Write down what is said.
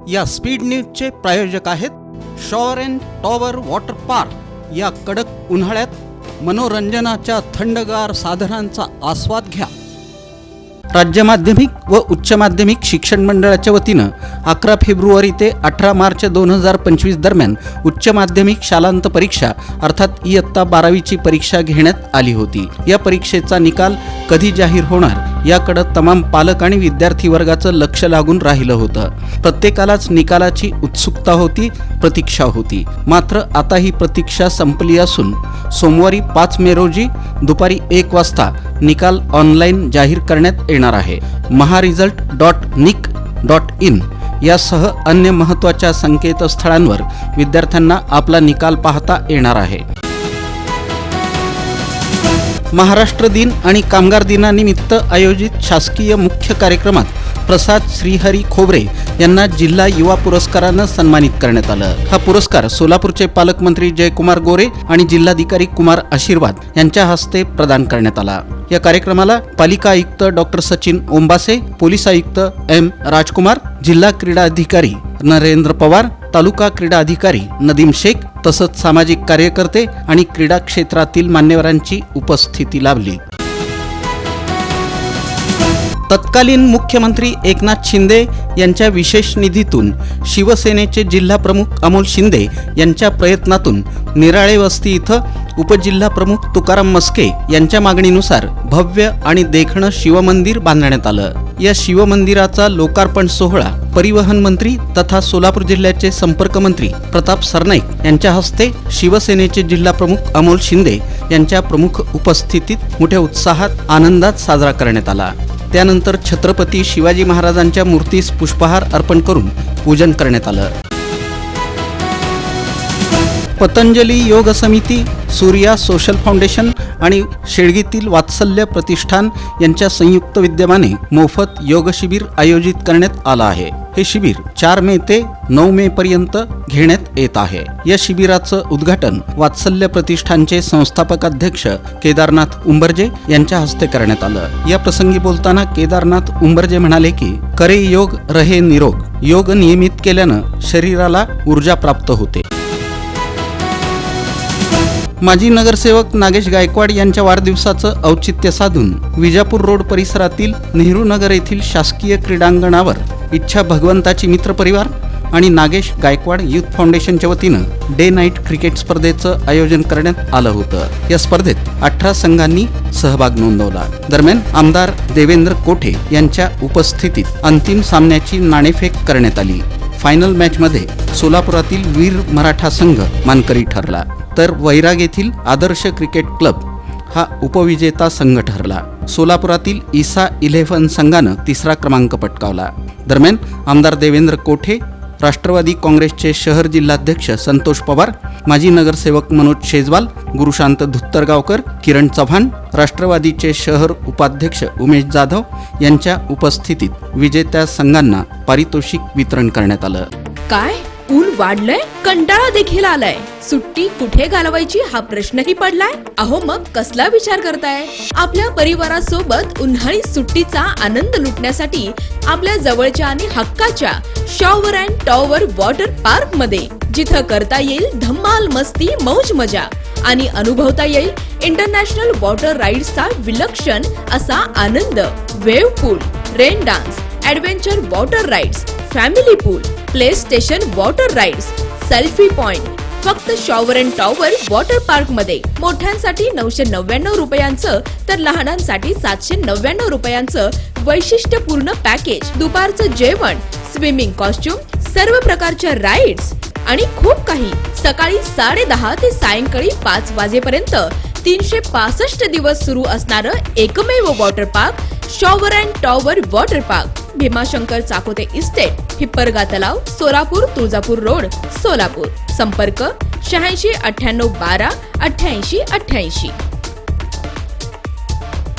या स्पीड न्यूजचे प्रायोजक आहेत shower and tower water park. या कडक उन्हाळ्यात मनोरंजनाच्या थंडगार साधनांचा आस्वाद घ्या। राज्य माध्यमिक व उच्च माध्यमिक शिक्षण मंडळाच्या वतीनं 11 फेब्रुवारी ते 18 मार्च 2025 दरम्यान उच्च माध्यमिक शालांत परीक्षा अर्थात इयत्ता 12वीची परीक्षा घेण्यात आली होती। या परीक्षेचा निकाल कधी जाहीर होणार याकडे तमाम पालक आणि विद्यार्थी वर्गाचं लक्ष लागून राहिलं होतं। प्रत्येकालाच निकालाची उत्सुकता होती, प्रतीक्षा होती। मात्र आता ही प्रतीक्षा संपली असून सोमवारी 5 मे रोजी दुपारी 1 वाजता निकाल ऑनलाईन जाहीर करण्यात येणार आहे। maharesult.nic.in यासह अन्य महत्त्वाच्या संकेतस्थळांवर विद्यार्थ्यांना आपला निकाल पाहता येणार आहे। महाराष्ट्र दिन आणि कामगार दिनानिमित्त आयोजित शासकीय मुख्य कार्यक्रमात प्रसाद श्रीहरी खोबरे यांना जिल्हा युवा पुरस्कारानं सन्मानित करण्यात आलं। हा पुरस्कार सोलापूरचे पालकमंत्री जयकुमार गोरे आणि जिल्हाधिकारी कुमार आशीर्वाद यांच्या हस्ते प्रदान करण्यात आला। या कार्यक्रमाला पालिका आयुक्त डॉक्टर सचिन ओंबासे, पोलीस आयुक्त एम राजकुमार, जिल्हा क्रीडा अधिकारी नरेंद्र पवार, तालुका क्रीडा अधिकारी नदीम शेख तसंच सामाजिक कार्यकर्ते आणि क्रीडा क्षेत्रातील मान्यवरांची उपस्थिती लाभली। तत्कालीन मुख्यमंत्री एकनाथ शिंदे यांच्या विशेष निधीतून शिवसेनेचे जिल्हा प्रमुख अमोल शिंदे यांच्या प्रयत्नातून निराळे वस्ती इथं उपजिल्हा प्रमुख तुकाराम मस्के यांच्या मागणीनुसार भव्य आणि देखणं शिवमंदिर बांधण्यात आलं। या शिवमंदिराचा लोकार्पण सोहळा परिवहन मंत्री तथा सोलापूर जिल्ह्याचे संपर्क मंत्री प्रताप सरनाईक यांच्या हस्ते शिवसेनेचे जिल्हा प्रमुख अमोल शिंदे यांच्या प्रमुख उपस्थितीत मोठ्या उत्साहात आनंदात साजरा करण्यात आला। त्यानंतर छत्रपती शिवाजी महाराजांच्या मूर्तीस पुष्पहार अर्पण करून पूजन करण्यात आलं। पतंजली योग समिती, सूर्या सोशल फाउंडेशन आणि शेळगीतील वात्सल्य प्रतिष्ठान यांच्या संयुक्त विद्यमाने मोफत योग शिबिर आयोजित करण्यात आलं आहे। हे शिबिर 4 मे ते 9 मे पर्यंत घेण्यात येत आहे। या शिबिराचं उद्घाटन वात्सल्य प्रतिष्ठानचे संस्थापक अध्यक्ष केदारनाथ उंबर्जे यांच्या हस्ते करण्यात आलं। या प्रसंगी बोलताना केदारनाथ उंबर्जे म्हणाले की करे योग रहे निरोग। योग नियमित केल्यानं शरीराला ऊर्जा प्राप्त होते। माजी नगरसेवक नागेश गायकवाड यांच्या वाढदिवसाचं औचित्य साधून विजापूर रोड परिसरातील नेहरू नगर येथील शासकीय क्रीडांगणावर इच्छा भगवंताची मित्र परिवार आणि नागेश गायकवाड युथ फाउंडेशनच्या वतीनं डे नाईट क्रिकेट स्पर्धेचं आयोजन करण्यात आलं होतं। या स्पर्धेत 18 संघांनी सहभाग नोंदवला। दरम्यान आमदार देवेंद्र कोठे यांच्या उपस्थितीत अंतिम सामन्याची नाणेफेक करण्यात आली। फायनल मॅचमध्ये सोलापुरातील वीर मराठा संघ मानकरी ठरला, तर वैराग येथील आदर्श क्रिकेट क्लब हा उपविजेता संघ ठरला। सोलापुरातील ईसा 11 संघानं 3रा क्रमांक पटकावला। दरम्यान आमदार देवेंद्र कोठे, राष्ट्रवादी काँग्रेसचे शहर जिल्हाध्यक्ष संतोष पवार, माजी नगरसेवक मनोज शेजवाल, गुरुशांत धुत्तरगावकर, किरण चव्हाण, राष्ट्रवादीचे शहर उपाध्यक्ष उमेश जाधव यांच्या उपस्थितीत विजेत्या संघांना पारितोषिक वितरण करण्यात आलं। काय ऊन वाढलंय, कंटाळा देखील आलाय, सुट्टी कुठे घालवायची हा प्रश्नही पडलाय। अहो मग कसला विचार करताय? आपल्या परिवारासोबत उन्हाळी सुट्टीचा आनंद लुटण्यासाठी आपल्या जवळच्या आणि हक्काच्या shower and tower water park मध्ये, जिथं करता येईल धम्माल मस्ती मौज मजा आणि अनुभवता येईल इंटरनॅशनल वॉटर राईड्सचा विलक्षण असा आनंद। Wave pool, rain dance, adventure water rides, family pool, play station water rides, selfie point फक्त shower and tower water park मध्ये। मोठ्यांसाठी 999 रुपयांचं तर लहानांसाठी 799 रुपयांचं वैशिष्ट्यपूर्ण पॅकेज। दुपारचं जेवण, स्विमिंग कॉस्ट्युम, सर्व प्रकारच्या राईड्स आणि खूप काही। सकाळी 10:30 ते सायंकाळी 5 वाजेपर्यंत 365 दिवस सुरू असणारं एकमेव water park shower and tower water park. Bhimashankar Chakote estate, Hipparga तलाव, सोलापूर, तुळजापूर रोड, सोलापूर। संपर्क 86 98 12 88 88।